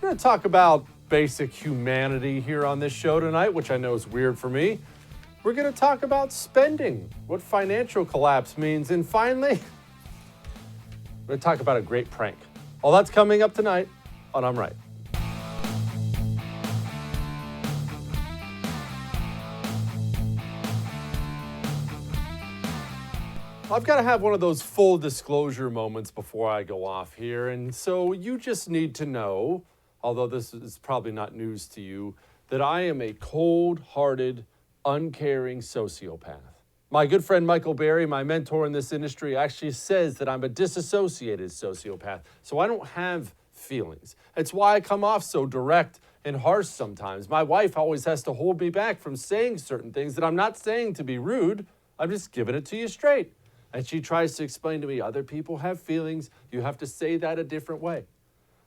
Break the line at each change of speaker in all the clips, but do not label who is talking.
We're going to talk about basic humanity here on this show tonight, which I know is weird for me. We're going to talk about spending, what financial collapse means, and finally, we're going to talk about a great prank. All that's coming up tonight on I'm Right. I've got to have one of those full disclosure moments before I go off here, and so you just need to know, although this is probably not news to you, that I am a cold-hearted, uncaring sociopath. My good friend Michael Berry, my mentor in this industry, actually says that I'm a disassociated sociopath, so I don't have feelings. It's why I come off so direct and harsh sometimes. My wife always has to hold me back from saying certain things that I'm not saying to be rude. I'm just giving it to you straight. And she tries to explain to me, other people have feelings. You have to say that a different way.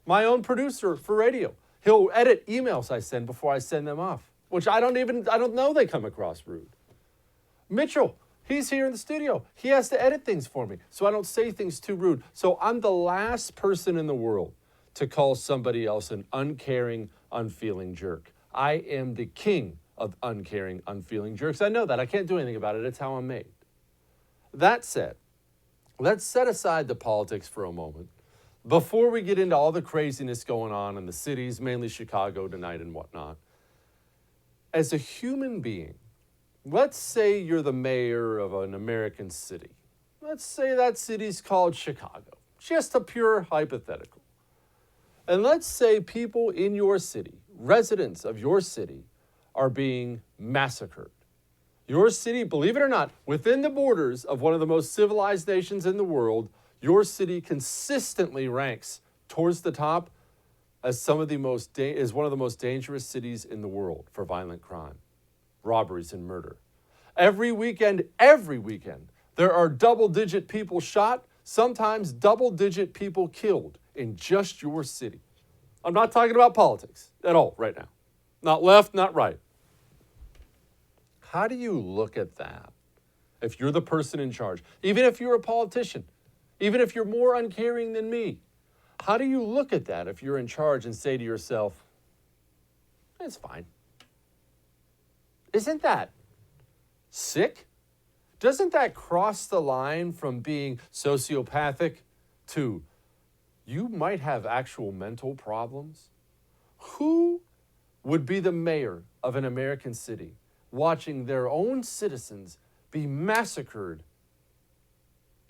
My own producer for radio, he'll edit emails I send before I send them off, which I don't know they come across rude. Mitchell, he's here in the studio. He has to edit things for me so I don't say things too rude. So I'm the last person in the world to call somebody else an uncaring, unfeeling jerk. I am the king of uncaring, unfeeling jerks. I know that. I can't do anything about it. It's how I'm made. That said, let's set aside the politics for a moment before we get into all the craziness going on in the cities, mainly Chicago tonight and whatnot. As a human being, let's say you're the mayor of an American city. Let's say that city's called Chicago, just a pure hypothetical. And let's say people in your city, residents of your city, are being massacred. Your city, believe it or not, within the borders of one of the most civilized nations in the world, your city consistently ranks towards the top as one of the most dangerous cities in the world for violent crime, robberies, and murder. Every weekend, there are double-digit people shot, sometimes double-digit people killed in just your city. I'm not talking about politics at all right now. Not left, not right. How do you look at that if you're the person in charge? Even if you're a politician, even if you're more uncaring than me, how do you look at that if you're in charge and say to yourself, it's fine? Isn't that sick? Doesn't that cross the line from being sociopathic to you might have actual mental problems? Who would be the mayor of an American city watching their own citizens be massacred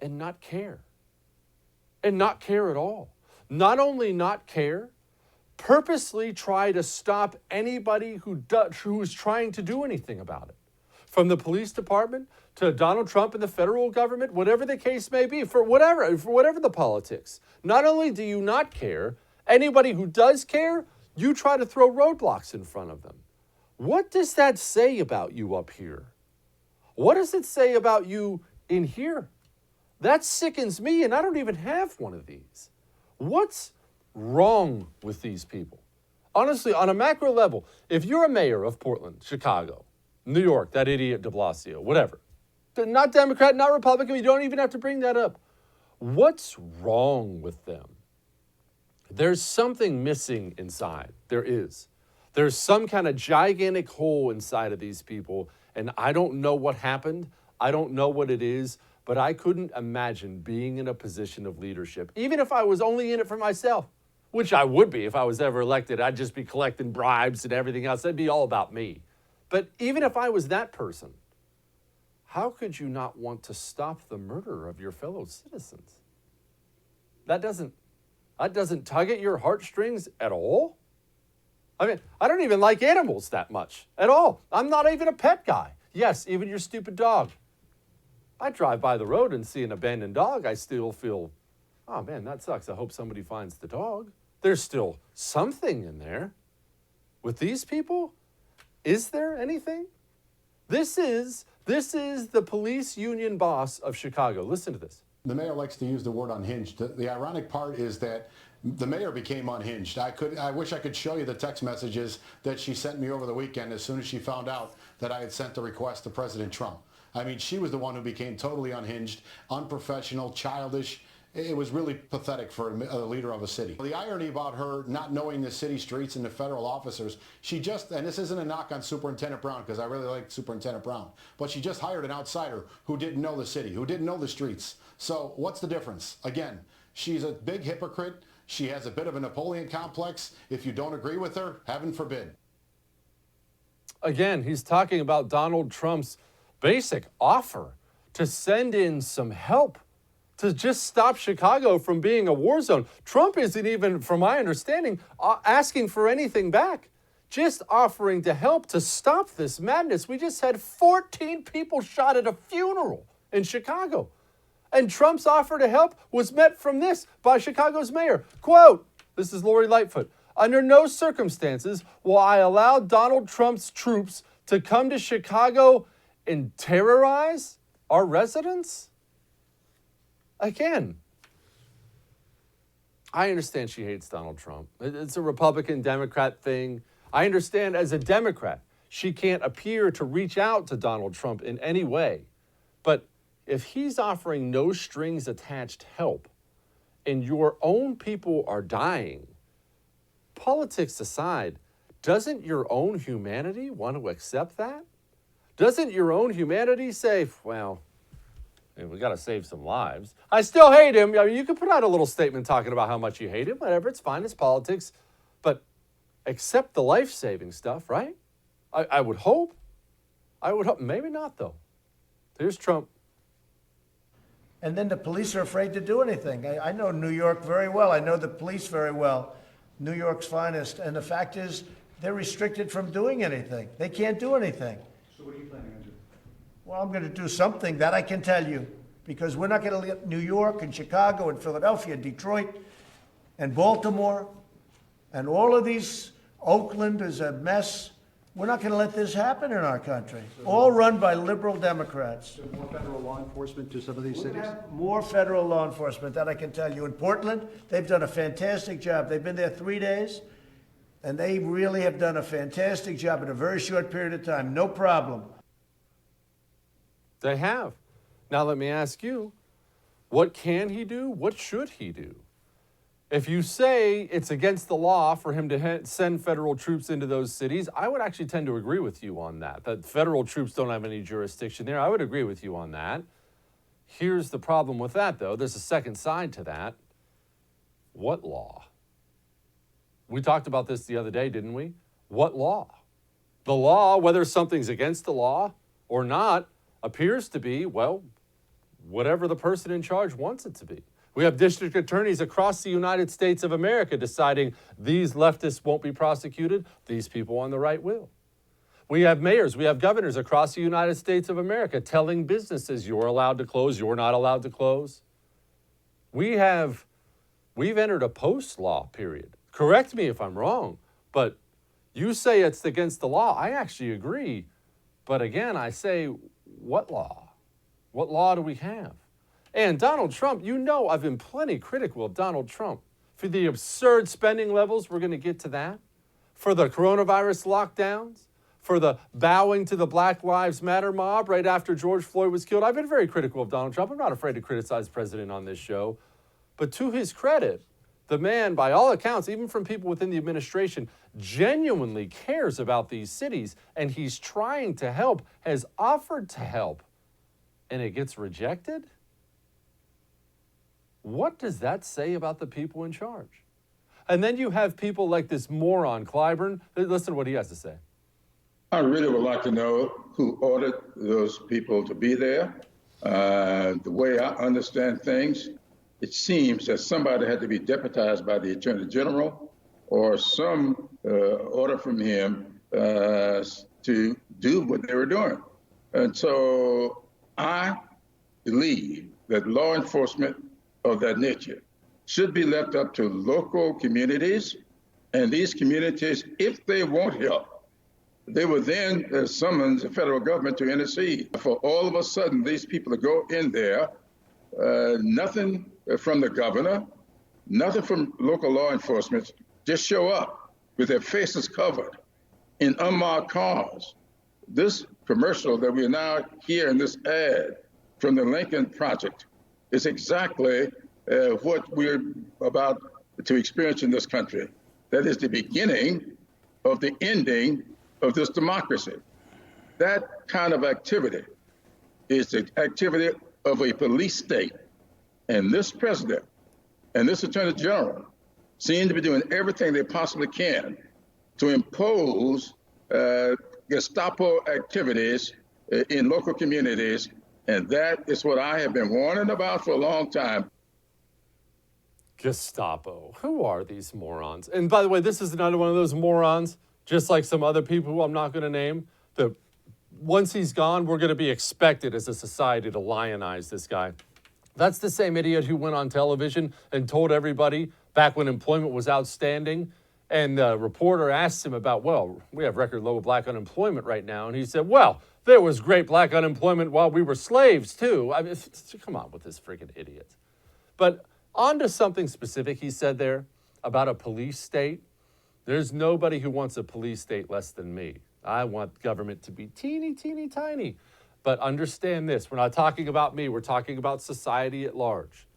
and not care? And not care at all. Not only not care, purposely try to stop anybody who is trying to do anything about it. From the police department to Donald Trump and the federal government, whatever the case may be, for whatever the politics. Not only do you not care, anybody who does care, you try to throw roadblocks in front of them. What does that say about you up here? What does it say about you in here? That sickens me, and I don't even have one of these. What's wrong with these people? Honestly, on a macro level, if you're a mayor of Portland, Chicago, New York, that idiot de Blasio, whatever, not Democrat, not Republican, you don't even have to bring that up. What's wrong with them? There's something missing inside. There is. There's some kind of gigantic hole inside of these people, and I don't know what happened. I don't know what it is, but I couldn't imagine being in a position of leadership, even if I was only in it for myself, which I would be if I was ever elected. I'd just be collecting bribes and everything else. That'd be all about me. But even if I was that person, how could you not want to stop the murder of your fellow citizens? That doesn't tug at your heartstrings at all? I mean, I don't even like animals that much at all. I'm not even a pet guy. Yes, even your stupid dog. I drive by the road and see an abandoned dog, I still feel, oh man, that sucks. I hope somebody finds the dog. There's still something in there. With these people, is there anything? This is the police union boss of Chicago. Listen to this.
The mayor likes to use the word unhinged. The ironic part is that the mayor became unhinged. I wish I could show you the text messages that she sent me over the weekend as soon as she found out that I had sent the request to President Trump. I mean, she was the one who became totally unhinged, unprofessional, childish, it was really pathetic for a leader of a city. The irony about her not knowing the city streets and the federal officers, she just, and this isn't a knock on Superintendent Brown, because I really like Superintendent Brown, but she just hired an outsider who didn't know the city, who didn't know the streets. So what's the difference? Again, she's a big hypocrite. She has a bit of a Napoleon complex. If you don't agree with her, heaven forbid.
Again, he's talking about Donald Trump's basic offer to send in some help to just stop Chicago from being a war zone. Trump isn't even, from my understanding, asking for anything back, just offering to help to stop this madness. We just had 14 people shot at a funeral in Chicago. And Trump's offer to help was met from this by Chicago's mayor. Quote, this is Lori Lightfoot, "Under no circumstances will I allow Donald Trump's troops to come to Chicago and terrorize our residents." Again, I understand she hates Donald Trump. It's a Republican-Democrat thing. I understand as a Democrat, she can't appear to reach out to Donald Trump in any way. But if he's offering no strings attached help and your own people are dying, politics aside, doesn't your own humanity want to accept that? Doesn't your own humanity say, well, we got to save some lives. I still hate him. I mean, you can put out a little statement talking about how much you hate him, whatever, it's fine, it's politics. But accept the life-saving stuff, right? I would hope. I would hope. Maybe not, though. Here's Trump.
And then the police are afraid to do anything. I know New York very well. I know the police very well, New York's finest. And the fact is, they're restricted from doing anything. They can't do anything.
So what are you planning on doing?
Well, I'm going to do something, that I can tell you, because we're not going to let New York and Chicago and Philadelphia and Detroit and Baltimore and all of these, Oakland is a mess. We're not going to let this happen in our country. All run by liberal Democrats.
So more federal law enforcement to some of these cities?
More federal law enforcement, that I can tell you. In Portland, they've done a fantastic job. They've been there 3 days, and they really have done a fantastic job in a very short period of time. No problem.
They have. Now let me ask you, what can he do? What should he do? If you say it's against the law for him to send federal troops into those cities, I would actually tend to agree with you on that federal troops don't have any jurisdiction there. I would agree with you on that. Here's the problem with that, though. There's a second side to that. What law? We talked about this the other day, didn't we? What law? The law, whether something's against the law or not, appears to be, well, whatever the person in charge wants it to be. We have district attorneys across the United States of America deciding these leftists won't be prosecuted, these people on the right will. We have mayors, we have governors across the United States of America telling businesses you're allowed to close, you're not allowed to close. We've entered a post-law period. Correct me if I'm wrong, but you say it's against the law. I actually agree. But again, I say, what law? What law do we have? And Donald Trump, you know I've been plenty critical of Donald Trump for the absurd spending levels. We're going to get to that. For the coronavirus lockdowns, for the bowing to the Black Lives Matter mob right after George Floyd was killed. I've been very critical of Donald Trump. I'm not afraid to criticize the president on this show. But to his credit, the man, by all accounts, even from people within the administration, genuinely cares about these cities, and he's trying to help, has offered to help, and it gets rejected? What does that say about the people in charge? And then you have people like this moron, Clyburn. Listen to what he has to say.
I really would like to know who ordered those people to be there. The way I understand things, it seems that somebody had to be deputized by the Attorney General or some order from him to do what they were doing. And so I believe that law enforcement of that nature should be left up to local communities, and these communities, if they want help, they will then summons the federal government to intercede. For all of a sudden, these people to go in there, nothing from the governor, nothing from local law enforcement, just show up with their faces covered in unmarked cars. This commercial that we now hear in this ad from the Lincoln Project is exactly what we're about to experience in this country. That is the beginning of the ending of this democracy. That kind of activity is the activity of a police state. And this president and this attorney general seem to be doing everything they possibly can to impose Gestapo activities in local communities. And that is what I have been warning about for a long time.
Gestapo. Who are these morons? And by the way, this is another one of those morons, just like some other people who I'm not going to name, that once he's gone, we're going to be expected as a society to lionize this guy. That's the same idiot who went on television and told everybody back when employment was outstanding. And the reporter asked him about, well, we have record low black unemployment right now. And he said, well, there was great black unemployment while we were slaves, too. I mean, come on with this freaking idiot. But on to something specific he said there about a police state. There's nobody who wants a police state less than me. I want government to be teeny, teeny, tiny. But understand this, we're not talking about me, we're talking about society at large.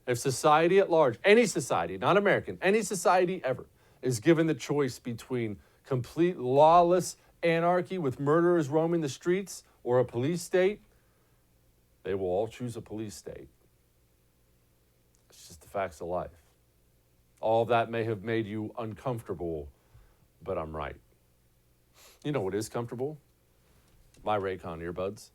If society at large, any society, not American, any society ever, is given the choice between complete lawless anarchy with murderers roaming the streets or a police state, they will all choose a police state. It's just the facts of life. All of that may have made you uncomfortable, but I'm right. You know what is comfortable? My Raycon earbuds.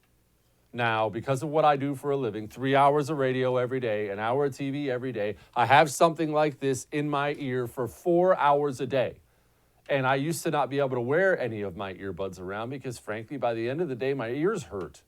Now, because of what I do for a living, 3 hours of radio every day, an hour of TV every day, I have something like this in my ear for 4 hours a day. And I used to not be able to wear any of my earbuds around because, frankly, by the end of the day, my ears hurt.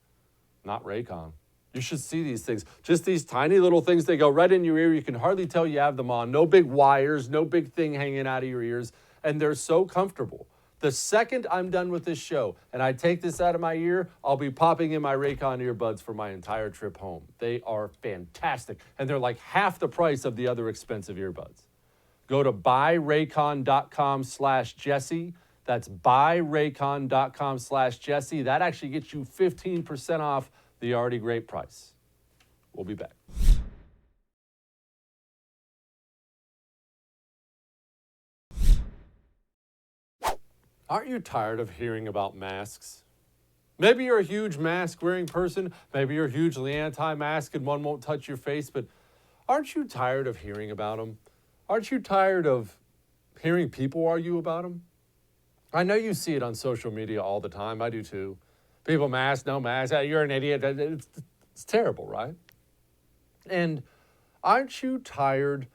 Not Raycon. You should see these things. Just these tiny little things. They go right in your ear. You can hardly tell you have them on. No big wires, no big thing hanging out of your ears. And they're so comfortable. The second I'm done with this show and I take this out of my ear, I'll be popping in my Raycon earbuds for my entire trip home. They are fantastic. And they're like half the price of the other expensive earbuds. Go to buyraycon.com/Jesse. That's buyraycon.com/Jesse. That actually gets you 15% off the already great price. We'll be back. Aren't you tired of hearing about masks? Maybe you're a huge mask-wearing person. Maybe you're hugely anti-mask and one won't touch your face, but aren't you tired of hearing about them? Aren't you tired of hearing people argue about them? I know you see it on social media all the time. I do too. People mask, no mask. You're an idiot. It's terrible, right? And aren't you tired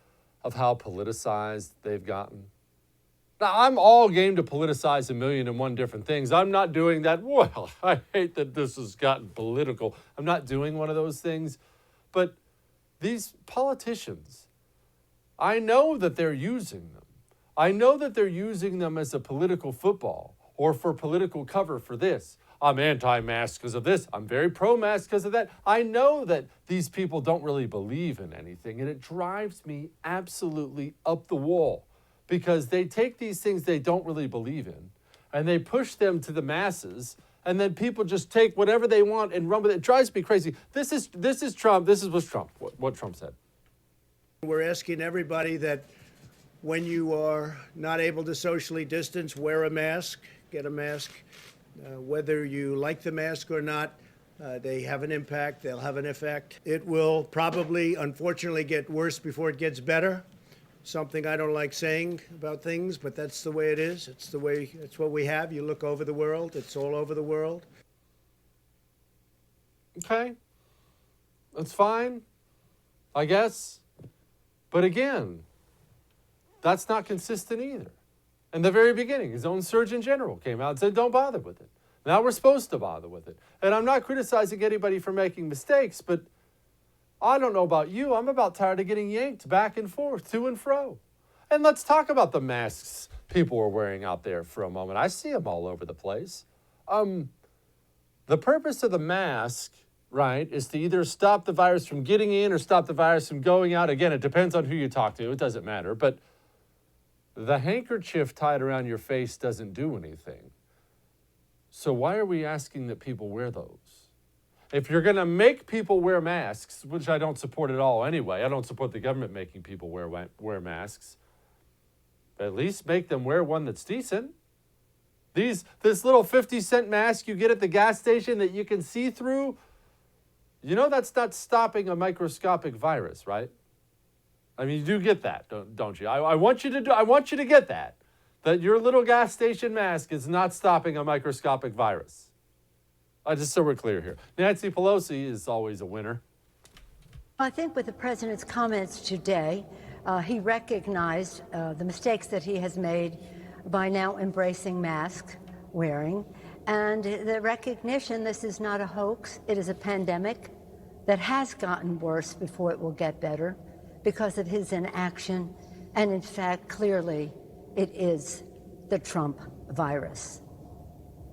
of how politicized they've gotten? Now, I'm all game to politicize a million and one different things. I'm not doing that. Well, I hate that this has gotten political. I'm not doing one of those things. But these politicians, I know that they're using them. I know that they're using them as a political football or for political cover for this. I'm anti-mask because of this. I'm very pro-mask because of that. I know that these people don't really believe in anything, and it drives me absolutely up the wall because they take these things they don't really believe in and they push them to the masses, and then people just take whatever they want and run with it. It drives me crazy. This is Trump. This is what Trump said.
We're asking everybody that when you are not able to socially distance, wear a mask, get a mask. Whether you like the mask or not, they have an impact, they'll have an effect. It will probably, unfortunately, get worse before it gets better. Something I don't like saying about things, but that's the way it is. It's what we have. You look over the world, it's all over the world.
Okay, that's fine, I guess. But again, that's not consistent either. In the very beginning, his own Surgeon General came out and said, don't bother with it. Now we're supposed to bother with it. And I'm not criticizing anybody for making mistakes, but I don't know about you. I'm about tired of getting yanked back and forth, to and fro. And let's talk about the masks people are wearing out there for a moment. I see them all over the place. The purpose of the mask, right, is to either stop the virus from getting in or stop the virus from going out. Again, it depends on who you talk to. It doesn't matter. But the handkerchief tied around your face doesn't do anything. So why are we asking that people wear those? If you're going to make people wear masks, which I don't support at all anyway, I don't support the government making people wear masks, but at least make them wear one that's decent. This little 50-cent mask you get at the gas station that you can see through, you know that's not stopping a microscopic virus, right? I mean, you do get that, don't you? I want you to get that your little gas station mask is not stopping a microscopic virus. Just so we're clear here. Nancy Pelosi is always a winner.
I think with the president's comments today, he recognized the mistakes that he has made by now embracing mask wearing, and the recognition this is not a hoax, it is a pandemic that has gotten worse before it will get better because of his inaction, and in fact, clearly, it is the Trump virus.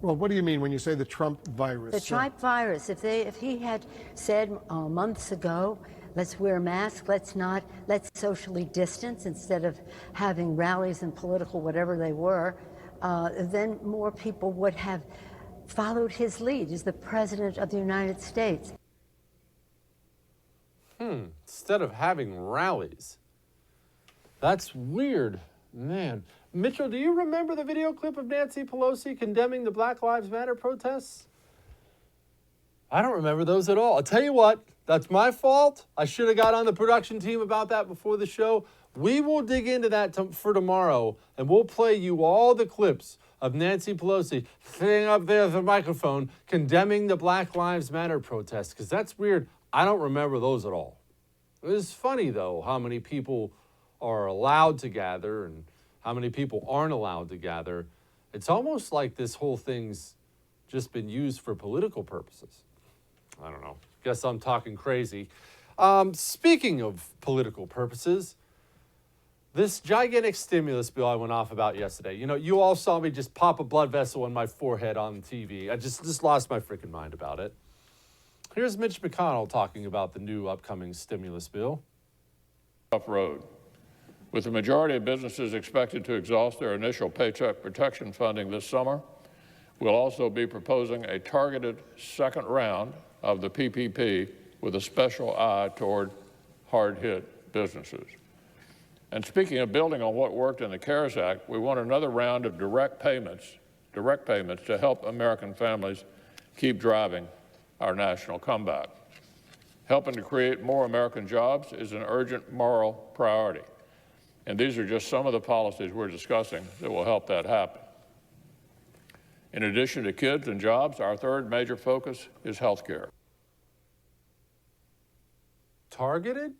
Well, what do you mean when you say the Trump virus?
The Trump virus. If he had said months ago, let's wear masks, let's socially distance instead of having rallies and political whatever they were, then more people would have followed his lead as the president of the United States.
Instead of having rallies. That's weird, man. Mitchell, do you remember the video clip of Nancy Pelosi condemning the Black Lives Matter protests? I don't remember those at all. I'll tell you what, that's my fault. I should have got on the production team about that before the show. We will dig into that for tomorrow, and we'll play you all the clips of Nancy Pelosi sitting up there with the microphone condemning the Black Lives Matter protests, because that's weird. I don't remember those at all. It is funny, though, how many people are allowed to gather and how many people aren't allowed to gather. It's almost like this whole thing's just been used for political purposes. I don't know. Guess I'm talking crazy. Speaking of political purposes, this gigantic stimulus bill I went off about yesterday. You know, you all saw me just pop a blood vessel in my forehead on TV. I just lost my freaking mind about it. Here's Mitch McConnell talking about the new upcoming stimulus bill.
Tough road. With the majority of businesses expected to exhaust their initial paycheck protection funding this summer, we'll also be proposing a targeted second round of the PPP with a special eye toward hard-hit businesses. And speaking of building on what worked in the CARES Act, we want another round of direct payments to help American families keep driving our national comeback. Helping to create more American jobs is an urgent moral priority. And these are just some of the policies we're discussing that will help that happen. In addition to kids and jobs, our third major focus is health care.
Targeted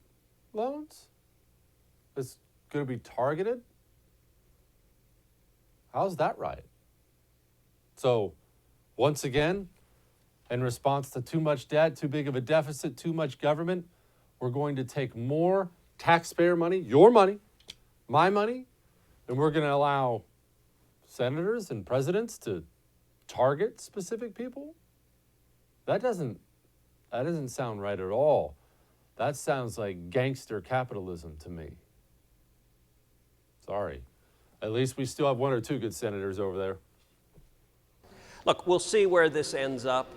loans? It's going to be targeted? How's that right? So, once again, in response to too much debt, too big of a deficit, too much government, we're going to take more taxpayer money, your money, my money, and we're going to allow senators and presidents to target specific people? That doesn't sound right at all. That sounds like gangster capitalism to me. Sorry. At least we still have one or two good senators over there.
Look, we'll see where this ends up.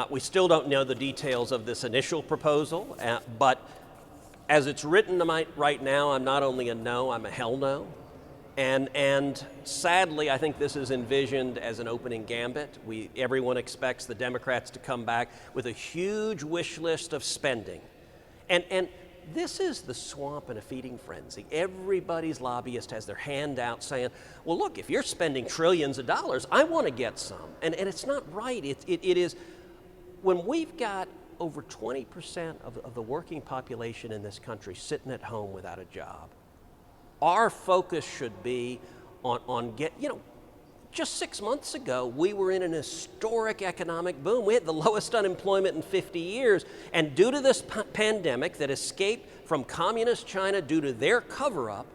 We still don't know the details of this initial proposal, but as it's written right now, I'm not only a no, I'm a hell no. And sadly, I think this is envisioned as an opening gambit. Everyone expects the Democrats to come back with a huge wish list of spending. And this is the swamp in a feeding frenzy. Everybody's lobbyist has their hand out saying, well, look, if you're spending trillions of dollars, I want to get some. And it's not right. It is, when we've got over 20% of the working population in this country sitting at home without a job, our focus should be on just 6 months ago, we were in an historic economic boom. We had the lowest unemployment in 50 years. And due to this pandemic that escaped from communist China due to their cover-up,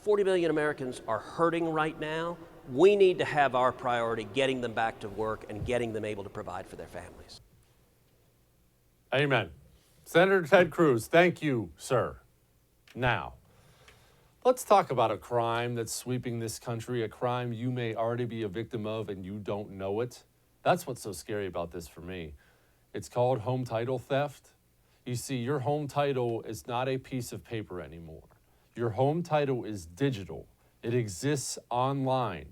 40 million Americans are hurting right now. We need to have our priority getting them back to work and getting them able to provide for their families.
Amen. Senator Ted Cruz, thank you, sir. Now, let's talk about a crime that's sweeping this country, a crime you may already be a victim of and you don't know it. That's what's so scary about this for me. It's called home title theft. You see, your home title is not a piece of paper anymore. Your home title is digital. It exists online.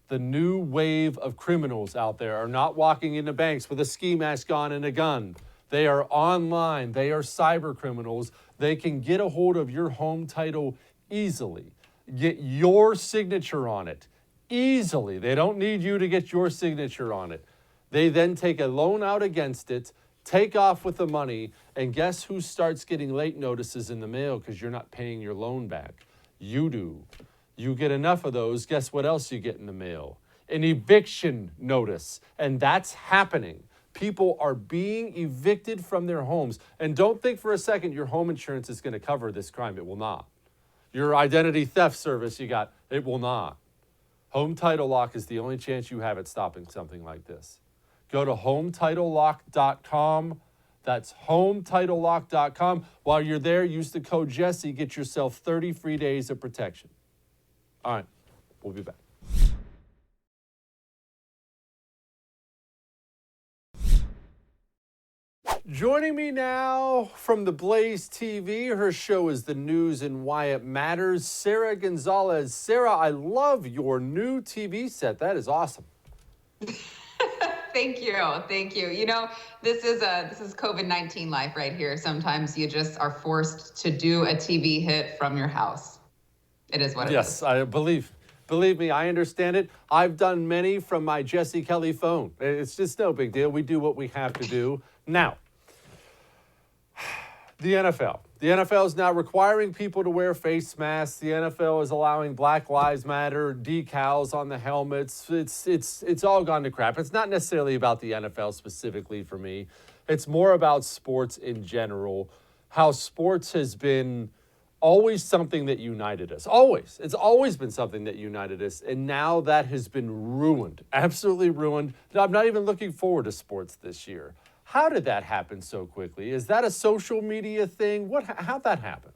The new wave of criminals out there are not walking into banks with a ski mask on and a gun. They are online. They are cyber criminals. They can get a hold of your home title easily, get your signature on it easily. They don't need you to get your signature on it. They then take a loan out against it, take off with the money, and guess who starts getting late notices in the mail because you're not paying your loan back? You do. You get enough of those, guess what else you get in the mail? An eviction notice. And that's happening. People are being evicted from their homes. And don't think for a second your home insurance is going to cover this crime. It will not. Your identity theft service you got, it will not. Home Title Lock is the only chance you have at stopping something like this. Go to HomeTitleLock.com. That's HomeTitleLock.com. While you're there, use the code Jesse. Get yourself 30 free days of protection. All right, we'll be back. Joining me now from the Blaze TV, her show is The News and Why It Matters, Sarah Gonzalez. Sarah, I love your new TV set. That is awesome.
Thank you. Thank you. You know, this is COVID-19 life right here. Sometimes you just are forced to do a TV hit from your house. It is what it is.
Yes, I believe me, I understand it. I've done many from my Jesse Kelly phone. It's just no big deal. We do what we have to do. Now, the NFL. The NFL is now requiring people to wear face masks. The NFL is allowing Black Lives Matter decals on the helmets. It's all gone to crap. It's not necessarily about the NFL specifically for me. It's more about sports in general. How sports has been always something that united us. Always. It's always been something that united us. And now that has been ruined. Absolutely ruined. I'm not even looking forward to sports this year. How did that happen so quickly? Is that a social media thing? How'd that happen?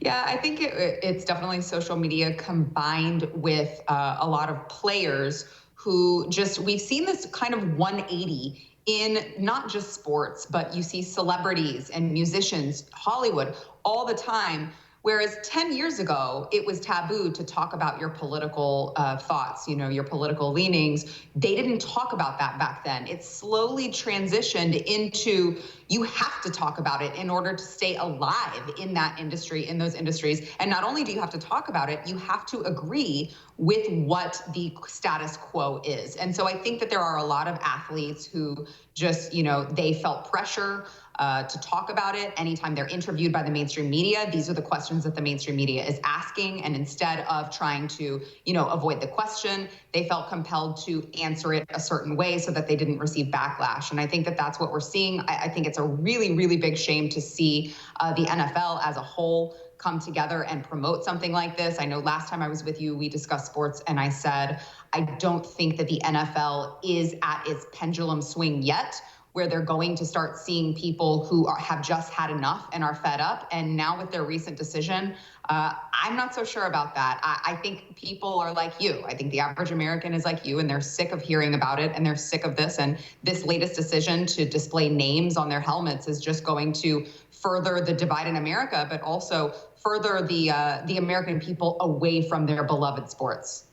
Yeah, I think it's definitely social media combined with a lot of players who we've seen this kind of 180 in not just sports, but you see celebrities and musicians, Hollywood, all the time. Whereas 10 years ago, it was taboo to talk about your political thoughts, your political leanings. They didn't talk about that back then. It slowly transitioned into you have to talk about it in order to stay alive in that industry, in those industries. And not only do you have to talk about it, you have to agree with what the status quo is. And so I think that there are a lot of athletes who just, they felt pressure to talk about it. Anytime they're interviewed by the mainstream media, these are the questions that the mainstream media is asking. And instead of trying to, avoid the question, they felt compelled to answer it a certain way so that they didn't receive backlash. And I think that that's what we're seeing. I think it's a really, really big shame to see the NFL as a whole come together and promote something like this. I know last time I was with you, we discussed sports, and I said, I don't think that the NFL is at its pendulum swing yet, where they're going to start seeing people who have just had enough and are fed up. And now with their recent decision, I'm not so sure about that. I think people are like you. I think the average American is like you, and they're sick of hearing about it, and they're sick of this. And this latest decision to display names on their helmets is just going to further the divide in America, but also further the American people away from their beloved sports.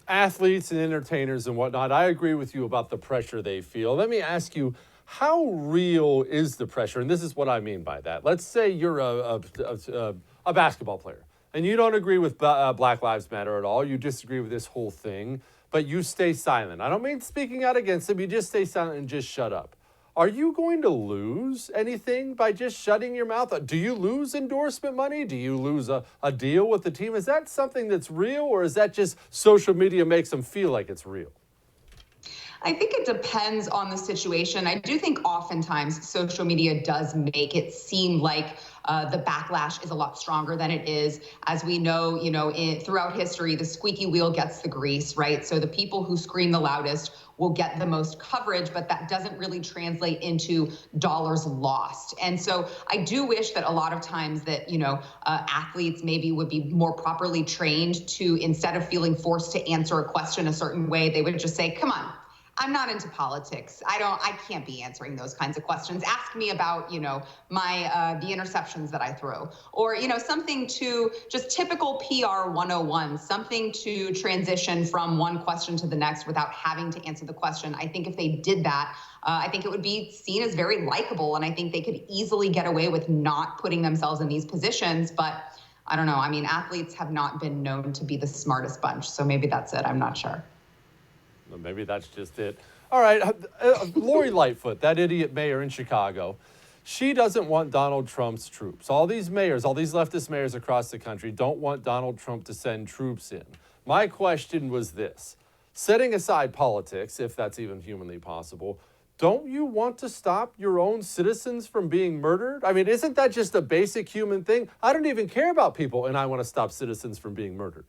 Athletes and entertainers and whatnot, I agree with you about the pressure they feel. Let me ask you, how real is the pressure? And this is what I mean by that. Let's say you're a basketball player and you don't agree with Black Lives Matter at all. You disagree with this whole thing, but you stay silent. I don't mean speaking out against them. You just stay silent and just shut up. Are you going to lose anything by just shutting your mouth? Do you lose endorsement money? Do you lose a deal with the team? Is that something that's real, or is that just social media makes them feel like it's real?
I think it depends on the situation. I do think oftentimes social media does make it seem like the backlash is a lot stronger than it is. As we know, throughout history, the squeaky wheel gets the grease, right? So the people who scream the loudest will get the most coverage, but that doesn't really translate into dollars lost. And so I do wish that a lot of times that, athletes maybe would be more properly trained to, instead of feeling forced to answer a question a certain way, they would just say, come on, I'm not into politics. I can't be answering those kinds of questions. Ask me about, my, the interceptions that I threw, or, something to just typical PR 101, something to transition from one question to the next without having to answer the question. I think if they did that, I think it would be seen as very likable, and I think they could easily get away with not putting themselves in these positions. But I don't know. I mean, athletes have not been known to be the smartest bunch, so maybe that's it. I'm not sure.
Well, maybe that's just it. All right, Lori Lightfoot, that idiot mayor in Chicago, she doesn't want Donald Trump's troops. All these mayors, all these leftist mayors across the country don't want Donald Trump to send troops in. My question was this: setting aside politics, if that's even humanly possible, don't you want to stop your own citizens from being murdered? I mean, isn't that just a basic human thing? I don't even care about people, and I want to stop citizens from being murdered.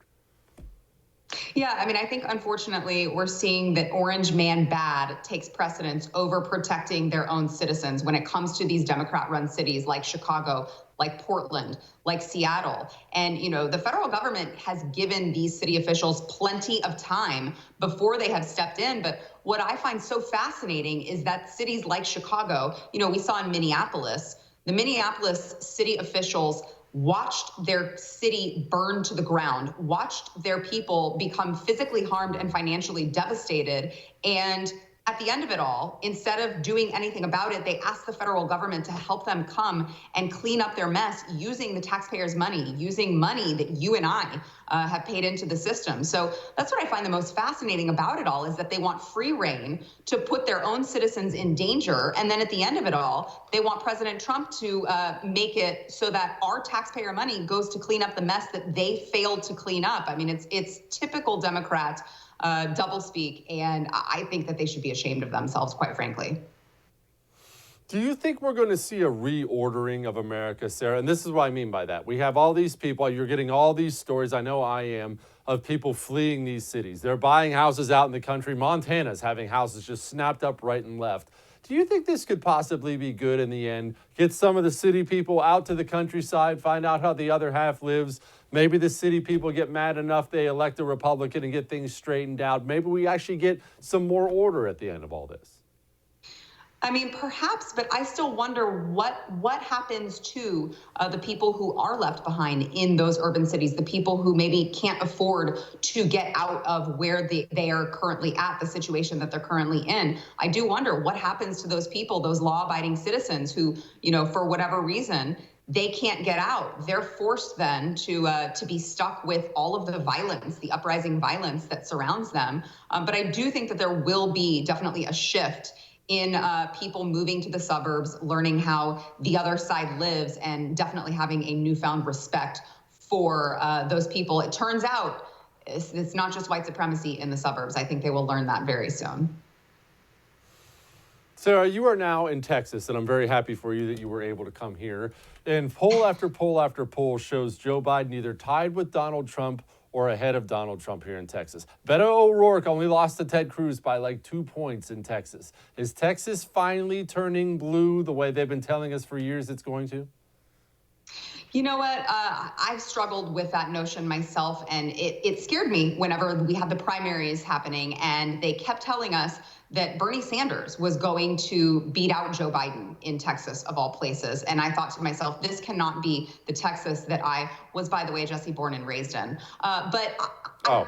Yeah, I mean, I think unfortunately we're seeing that orange man bad takes precedence over protecting their own citizens when it comes to these Democrat-run cities like Chicago, like Portland, like Seattle. And, the federal government has given these city officials plenty of time before they have stepped in. But what I find so fascinating is that cities like Chicago, we saw in Minneapolis, the Minneapolis city officials watched their city burn to the ground, watched their people become physically harmed and financially devastated. And at the end of it all, instead of doing anything about it, they asked the federal government to help them come and clean up their mess using the taxpayers' money, using money that you and I have paid into the system. So that's what I find the most fascinating about it all, is that they want free reign to put their own citizens in danger. And then at the end of it all, they want President Trump to make it so that our taxpayer money goes to clean up the mess that they failed to clean up. I mean, it's typical Democrat doublespeak, and I think that they should be ashamed of themselves, quite frankly.
Do you think we're going to see a reordering of America, Sarah? And this is what I mean by that. We have all these people, you're getting all these stories, I know I am, of people fleeing these cities. They're buying houses out in the country. Montana's having houses just snapped up right and left. Do you think this could possibly be good in the end? Get some of the city people out to the countryside, find out how the other half lives. Maybe the city people get mad enough they elect a Republican and get things straightened out. Maybe we actually get some more order at the end of all this.
I mean, perhaps, but I still wonder what happens to the people who are left behind in those urban cities, the people who maybe can't afford to get out of where they are currently at, the situation that they're currently in. I do wonder what happens to those people, those law-abiding citizens who, for whatever reason, they can't get out. They're forced then to be stuck with all of the violence, the uprising violence that surrounds them. But I do think that there will be definitely a shift in people moving to the suburbs, learning how the other side lives, and definitely having a newfound respect for those people. It turns out it's not just white supremacy in the suburbs. I think they will learn that very soon.
Sarah, you are now in Texas, and I'm very happy for you that you were able to come here. And poll after poll after poll shows Joe Biden either tied with Donald Trump or ahead of Donald Trump here in Texas. Beto O'Rourke only lost to Ted Cruz by like 2 points in Texas. Is Texas finally turning blue the way they've been telling us for years it's going to?
You know what? I've struggled with that notion myself, and it scared me whenever we had the primaries happening, and they kept telling us that Bernie Sanders was going to beat out Joe Biden in Texas, of all places. And I thought to myself, this cannot be the Texas that I was, by the way, Jesse, born and raised in. But I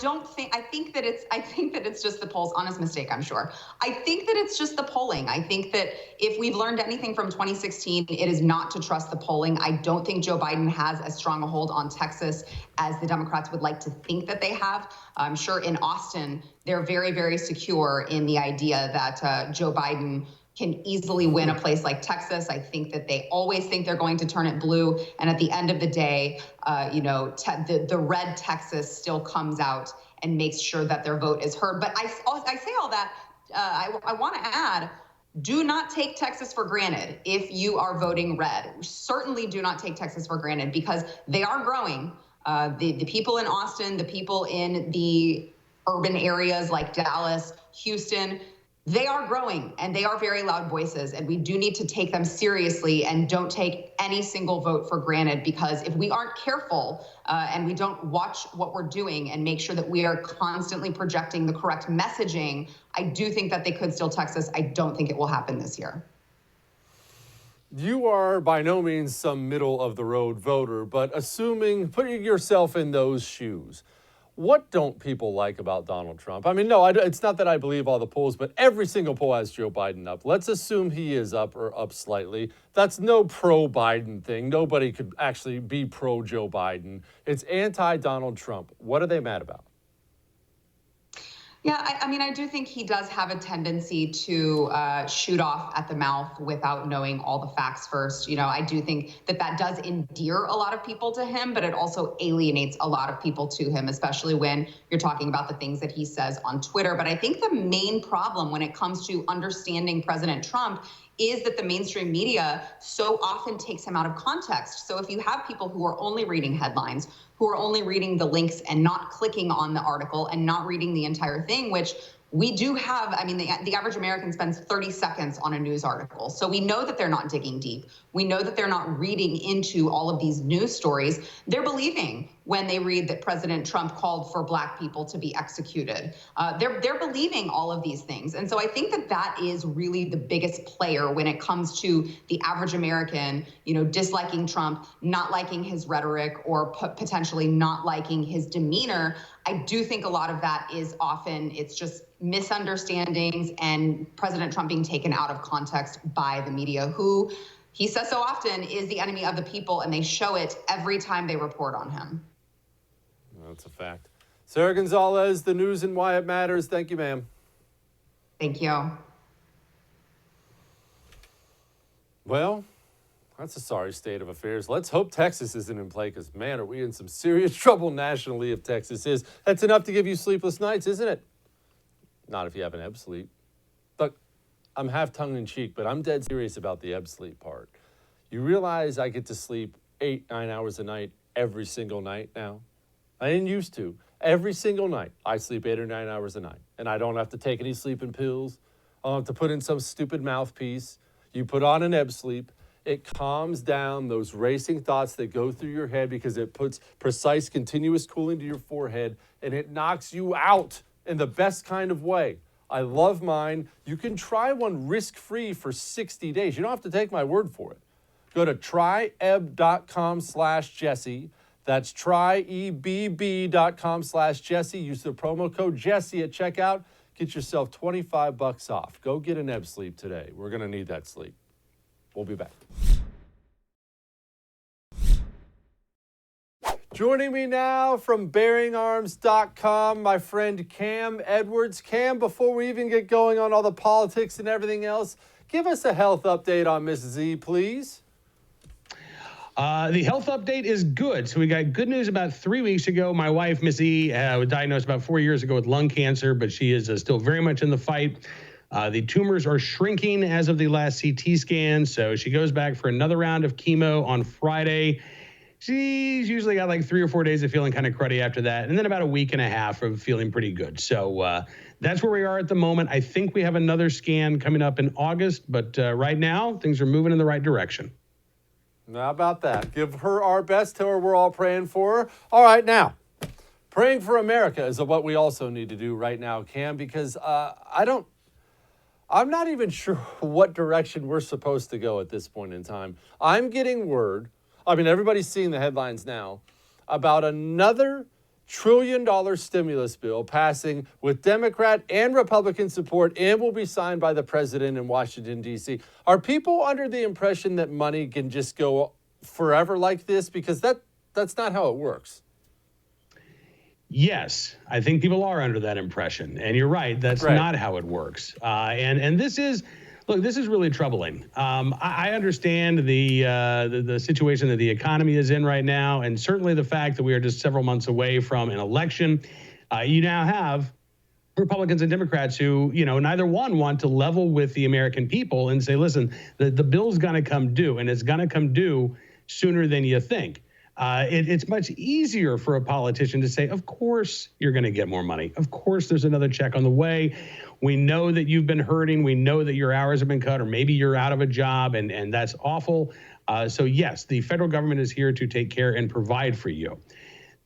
think that it's just the polls. Honest mistake, I'm sure. I think that it's just the polling. I think that if we've learned anything from 2016, it is not to trust the polling. I don't think Joe Biden has as strong a hold on Texas as the Democrats would like to think that they have. I'm sure in Austin, they're very, very secure in the idea that Joe Biden can easily win a place like Texas. I think that they always think they're going to turn it blue. And at the end of the day, the red Texas still comes out and makes sure that their vote is heard. But I say all that, I want to add, do not take Texas for granted if you are voting red. Certainly do not take Texas for granted, because they are growing. The people in Austin, the people in the urban areas like Dallas, Houston, they are growing and they are very loud voices, and we do need to take them seriously and don't take any single vote for granted, because if we aren't careful and we don't watch what we're doing and make sure that we are constantly projecting the correct messaging, I do think that they could still text us. I don't think it will happen this year.
You are by no means some middle of the road voter, but putting yourself in those shoes, what don't people like about Donald Trump? I mean, no, it's not that I believe all the polls, but every single poll has Joe Biden up. Let's assume he is up or up slightly. That's no pro-Biden thing. Nobody could actually be pro-Joe Biden. It's anti-Donald Trump. What are they mad about?
Yeah, I mean, I do think he does have a tendency to shoot off at the mouth without knowing all the facts first. You know, I do think that that does endear a lot of people to him, but it also alienates a lot of people to him, especially when you're talking about the things that he says on Twitter. But I think the main problem when it comes to understanding President Trump is that the mainstream media so often takes him out of context. So if you have people who are only reading headlines, who are only reading the links and not clicking on the article and not reading the entire thing, which we do have, I mean, the average American spends 30 seconds on a news article. So we know that they're not digging deep. We know that they're not reading into all of these news stories. They're believing when they read that President Trump called for Black people to be executed. They're believing all of these things. And so I think that that is really the biggest player when it comes to the average American, you know, disliking Trump, not liking his rhetoric, or potentially not liking his demeanor. I do think a lot of that is often, it's just misunderstandings and President Trump being taken out of context by the media, who he says so often is the enemy of the people, and they show it every time they report on him.
That's a fact. Sarah Gonzalez, the news and why it matters. Thank you, ma'am.
Thank you.
Well, that's a sorry state of affairs. Let's hope Texas isn't in play, because, man, are we in some serious trouble nationally if Texas is. That's enough to give you sleepless nights, isn't it? Not if you have an ebb sleep. Look, I'm half tongue-in-cheek, but I'm dead serious about the ebb sleep part. You realize I get to sleep 8-9 hours a night every single night now? I didn't used to. Every single night, I sleep 8 or 9 hours a night, and I don't have to take any sleeping pills. I don't have to put in some stupid mouthpiece. You put on an ebb sleep. It calms down those racing thoughts that go through your head, because it puts precise, continuous cooling to your forehead, and it knocks you out in the best kind of way. I love mine. You can try one risk-free for 60 days. You don't have to take my word for it. Go to tryebb.com/Jesse. That's tryebb.com/Jesse. Use the promo code Jesse at checkout. Get yourself $25 off. Go get an ebb sleep today. We're going to need that sleep. We'll be back. Joining me now from BearingArms.com, my friend Cam Edwards. Cam, before we even get going on all the politics and everything else, give us a health update on Miss Z, please.
The health update is good. So we got good news about 3 weeks ago. My wife, Miss E, was diagnosed about 4 years ago with lung cancer, but she is still very much in the fight. The tumors are shrinking as of the last CT scan, so she goes back for another round of chemo on Friday. She's usually got like 3 or 4 days of feeling kind of cruddy after that, and then about a week and a half of feeling pretty good. So that's where we are at the moment. I think we have another scan coming up in August, but right now, things are moving in the right direction.
How about that? Give her our best. Tell her we're all praying for her. All right, now, praying for America is what we also need to do right now, Cam, because I'm not even sure what direction we're supposed to go at this point in time. I'm getting word, I mean, everybody's seeing the headlines now, about another $1 trillion stimulus bill passing with Democrat and Republican support and will be signed by the president in Washington, D.C. Are people under the impression that money can just go forever like this? Because that's not how it works.
Yes, I think people are under that impression. And you're right, that's not how it works. And this is, look, this is really troubling. I understand the situation that the economy is in right now, and certainly the fact that we are just several months away from an election. You now have Republicans and Democrats who, you know, neither one want to level with the American people and say, listen, the bill's going to come due, and it's going to come due sooner than you think. It's much easier for a politician to say, of course you're going to get more money. Of course there's another check on the way. We know that you've been hurting. We know that your hours have been cut, or maybe you're out of a job, and that's awful. So yes, the federal government is here to take care and provide for you.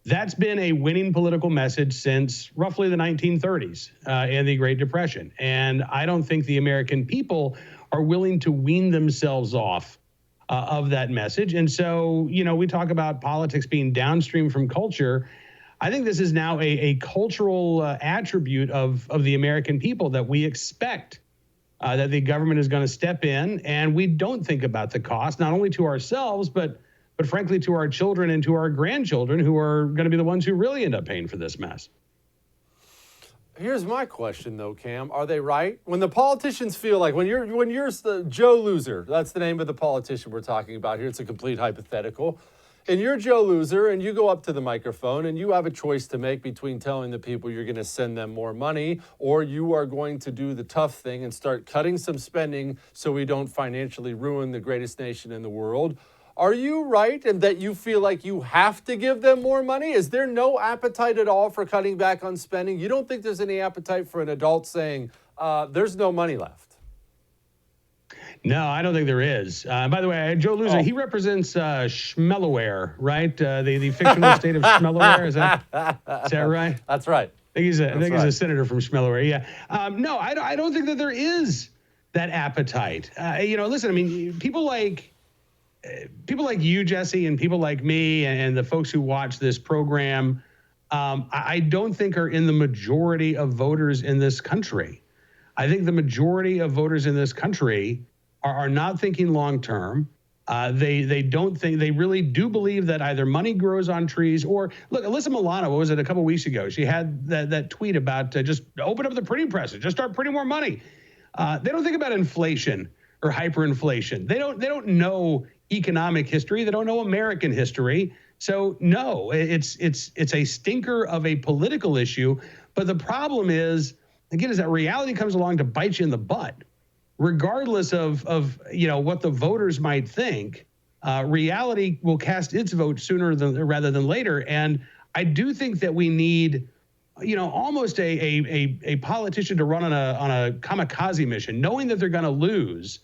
That's been a winning political message since roughly the 1930s and the Great Depression. And I don't think the American people are willing to wean themselves off of that message. And so, we talk about politics being downstream from culture. I think this is now a cultural attribute of the American people, that we expect that the government is going to step in, and we don't think about the cost, not only to ourselves, but frankly to our children and to our grandchildren, who are going to be the ones who really end up paying for this mess.
Here's my question, though, Cam. Are they right? When the politicians feel like, when you're the Joe Loser, that's the name of the politician we're talking about here. It's a complete hypothetical. And you're Joe Loser, and you go up to the microphone, and you have a choice to make between telling the people you're going to send them more money, or you are going to do the tough thing and start cutting some spending so we don't financially ruin the greatest nation in the world. Are you right in that you feel like you have to give them more money? Is there no appetite at all for cutting back on spending? You don't think there's any appetite for an adult saying, there's no money left?
No, I don't think there is. By the way, Joe Loser, he represents Schmelaware, right? The fictional state of Schmelaware. Is that right?
That's right.
I think he's a senator from Schmelaware. Yeah. No, I don't think that there is that appetite. Listen, I mean, people like you, Jesse, and people like me, and the folks who watch this program, I don't think are in the majority of voters in this country. I think the majority of voters in this country are not thinking long term. They don't think, they really do believe that either money grows on trees, or look, Alyssa Milano, what was it, a couple weeks ago? She had that tweet about just open up the printing presses, just start printing more money. They don't think about inflation or hyperinflation. They don't know economic history. They don't know American history. So no, it's a stinker of a political issue. But the problem is, again, is that reality comes along to bite you in the butt, regardless of what the voters might think. Reality will cast its vote sooner rather than later. And I do think that we need, almost a politician to run on a kamikaze mission, knowing that they're going to lose,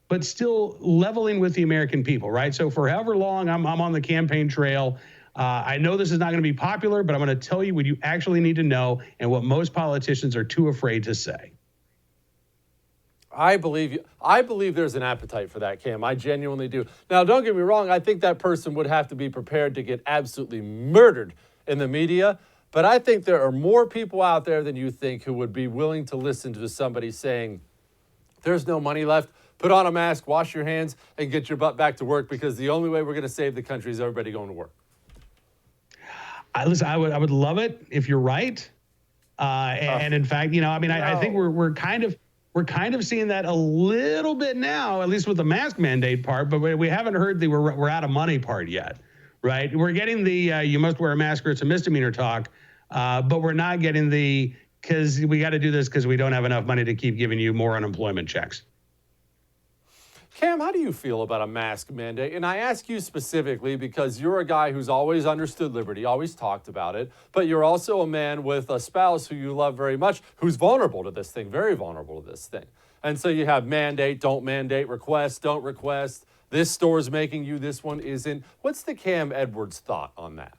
but still leveling with the American people, right? So for however long I'm on the campaign trail, I know this is not going to be popular, but I'm going to tell you what you actually need to know and what most politicians are too afraid to say.
I believe you. I believe there's an appetite for that, Cam. I genuinely do. Now, don't get me wrong. I think that person would have to be prepared to get absolutely murdered in the media. But I think there are more people out there than you think who would be willing to listen to somebody saying, there's no money left. Put on a mask, wash your hands, and get your butt back to work, because the only way we're going to save the country is everybody going to work.
Listen, I would love it if you're right. And in fact, I think we're kind of seeing that a little bit now, at least with the mask mandate part, but we haven't heard the we're out of money part yet, right? We're getting the you must wear a mask or it's a misdemeanor talk, but we're not getting the because we got to do this because we don't have enough money to keep giving you more unemployment checks.
Cam, how do you feel about a mask mandate? And I ask you specifically because you're a guy who's always understood liberty, always talked about it, but you're also a man with a spouse who you love very much, who's vulnerable to this thing, very vulnerable to this thing. And so you have mandate, don't mandate, request, don't request. This store's making you, this one isn't. What's the Cam Edwards thought on that?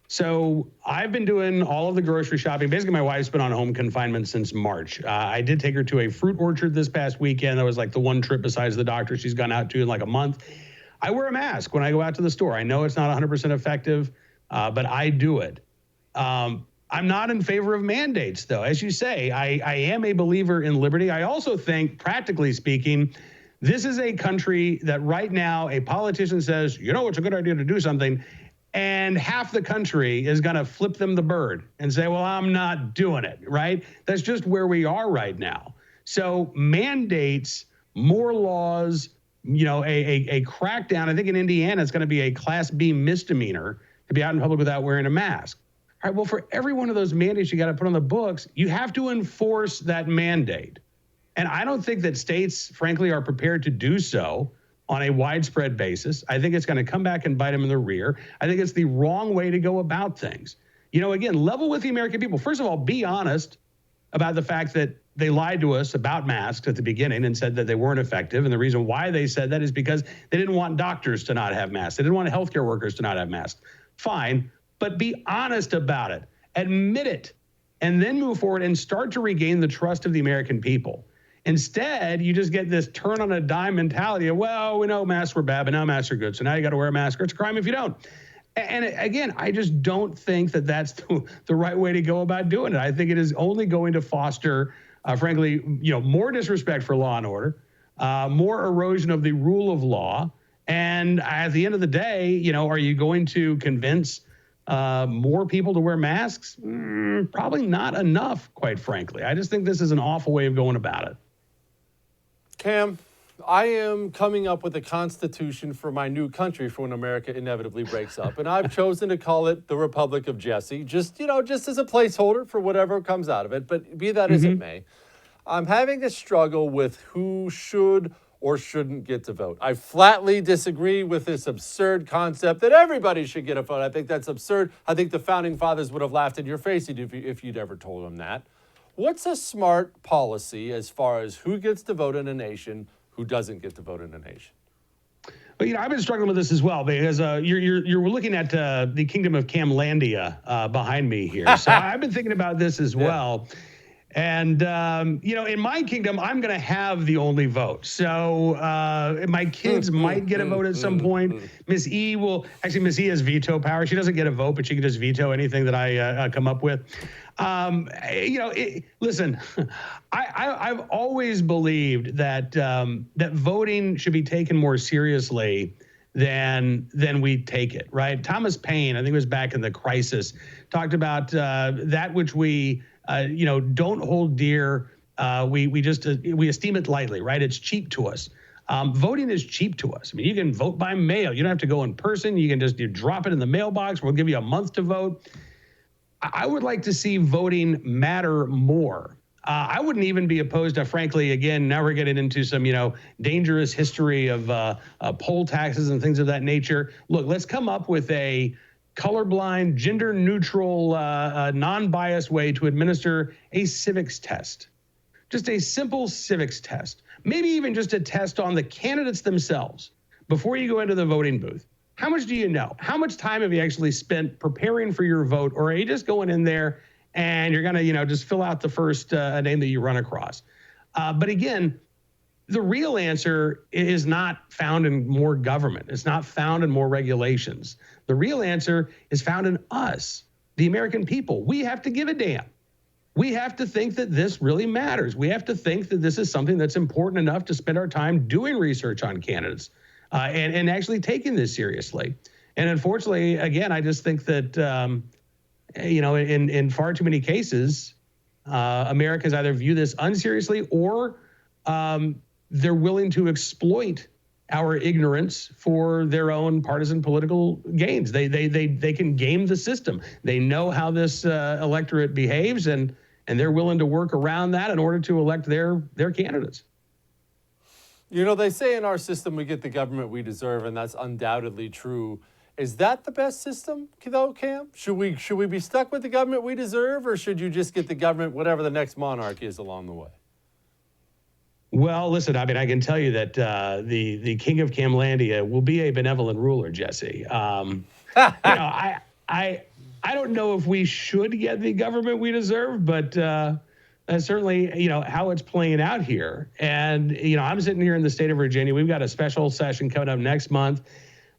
So I've been doing all of the grocery shopping. Basically, my wife's been on home confinement since March. I did take her to a fruit orchard this past weekend. That was like the one trip besides the doctor she's gone out to in like a month. I wear a mask when I go out to the store. I know it's not 100% effective, but I do it. I'm not in favor of mandates, though. As you say, I am a believer in liberty. I also think, practically speaking, this is a country that right now a politician says, it's a good idea to do something, and half the country is going to flip them the bird and say, well, I'm not doing it, right? That's just where we are right now. So mandates, more laws, a crackdown. I think in Indiana, it's going to be a Class B misdemeanor to be out in public without wearing a mask. All right, well, for every one of those mandates you got to put on the books, you have to enforce that mandate. And I don't think that states, frankly, are prepared to do so on a widespread basis. I think it's going to come back and bite them in the rear. I think it's the wrong way to go about things. Again, level with the American people. First of all, be honest about the fact that they lied to us about masks at the beginning and said that they weren't effective. And the reason why they said that is because they didn't want doctors to not have masks. They didn't want healthcare workers to not have masks. Fine, but be honest about it. Admit it, and then move forward and start to regain the trust of the American people. Instead, you just get this turn on a dime mentality of, well, we know masks were bad, but now masks are good. So now you got to wear a mask or it's a crime if you don't. And again, I just don't think that that's the right way to go about doing it. I think it is only going to foster, frankly, more disrespect for law and order, more erosion of the rule of law. And at the end of the day, are you going to convince more people to wear masks? Probably not enough, quite frankly. I just think this is an awful way of going about it.
Cam, I am coming up with a constitution for my new country for when America inevitably breaks up. And I've chosen to call it the Republic of Jesse, just as a placeholder for whatever comes out of it. But be that as it may, I'm having a struggle with who should or shouldn't get to vote. I flatly disagree with this absurd concept that everybody should get a vote. I think that's absurd. I think the founding fathers would have laughed in your face if you'd ever told them that. What's a smart policy as far as who gets to vote in a nation, who doesn't get to vote in a nation?
Well, I've been struggling with this as well because you're looking at the kingdom of Camlandia behind me here. So I've been thinking about this as well. And, in my kingdom, I'm going to have the only vote. So my kids might get a vote at some point. Miss E has veto power. She doesn't get a vote, but she can just veto anything that I come up with. Listen, I've always believed that that voting should be taken more seriously than we take it, right? Thomas Paine, I think it was back in the Crisis, talked about that which we don't hold dear. We esteem it lightly, right? It's cheap to us. Voting is cheap to us. I mean, you can vote by mail. You don't have to go in person. You can just drop it in the mailbox. We'll give you a month to vote. I would like to see voting matter more. I wouldn't even be opposed to, frankly, again, now we're getting into some, dangerous history of poll taxes and things of that nature. Look, let's come up with a colorblind, gender-neutral, non-biased way to administer a civics test. Just a simple civics test. Maybe even just a test on the candidates themselves before you go into the voting booth. How much do you know? How much time have you actually spent preparing for your vote? Or are you just going in there and you're going to, just fill out the first name that you run across? But again, the real answer is not found in more government. It's not found in more regulations. The real answer is found in us, the American people. We have to give a damn. We have to think that this really matters. We have to think that this is something that's important enough to spend our time doing research on candidates and actually taking this seriously. And unfortunately, again, I just think that, in far too many cases, Americans either view this unseriously or they're willing to exploit our ignorance for their own partisan political gains. They can game the system. They know how this electorate behaves, and they're willing to work around that in order to elect their candidates.
They say in our system we get the government we deserve, and that's undoubtedly true. Is that the best system, though, Cam? Should we be stuck with the government we deserve, or should you just get the government, whatever the next monarch is along the way?
Well, listen, I mean, I can tell you that the king of Camlandia will be a benevolent ruler, Jesse. I don't know if we should get the government we deserve, but certainly, how it's playing out here. And, I'm sitting here in the state of Virginia. We've got a special session coming up next month.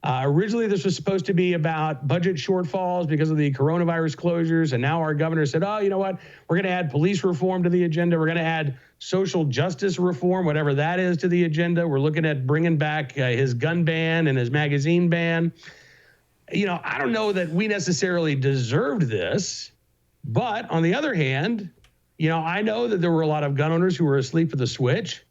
Originally, this was supposed to be about budget shortfalls because of the coronavirus closures. And now our governor said, oh, you know what? We're going to add police reform to the agenda. We're going to add social justice reform, whatever that is, to the agenda. We're looking at bringing back his gun ban and his magazine ban. I don't know that we necessarily deserved this. But on the other hand, I know that there were a lot of gun owners who were asleep at the switch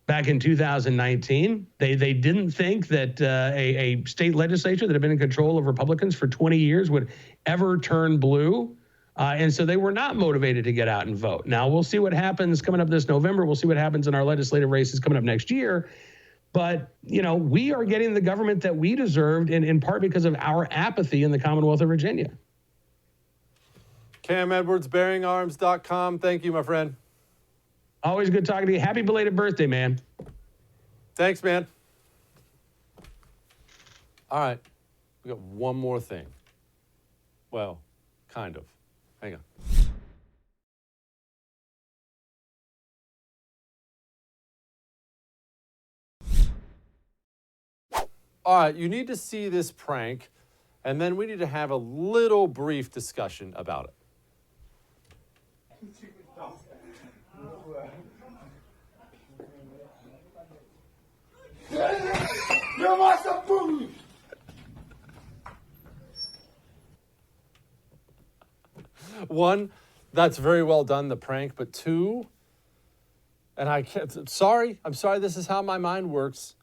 back in 2019. They didn't think that a state legislature that had been in control of Republicans for 20 years would ever turn blue. And so they were not motivated to get out and vote. Now, we'll see what happens coming up this November. We'll see what happens in our legislative races coming up next year. But, we are getting the government that we deserved in part because of our apathy in the Commonwealth of Virginia.
Cam Edwards, bearingarms.com. Thank you, my friend.
Always good talking to you. Happy belated birthday, man.
Thanks, man. All right. We got one more thing. Well, kind of. Hang on. All right, you need to see this prank, and then we need to have a little brief discussion about it. One, that's very well done, the prank, but two, and I'm sorry, this is how my mind works.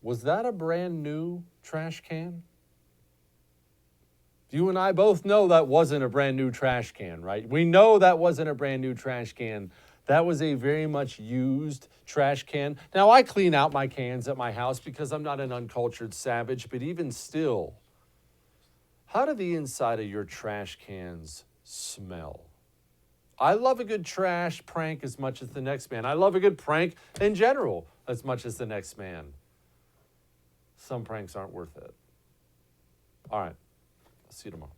Was that a brand new trash can? You and I both know that wasn't a brand new trash can, right? We know that wasn't a brand new trash can. That was a very much used trash can. Now, I clean out my cans at my house because I'm not an uncultured savage, but even still, how do the inside of your trash cans smell? I love a good trash prank as much as the next man. I love a good prank in general as much as the next man. Some pranks aren't worth it. All right. I'll see you tomorrow.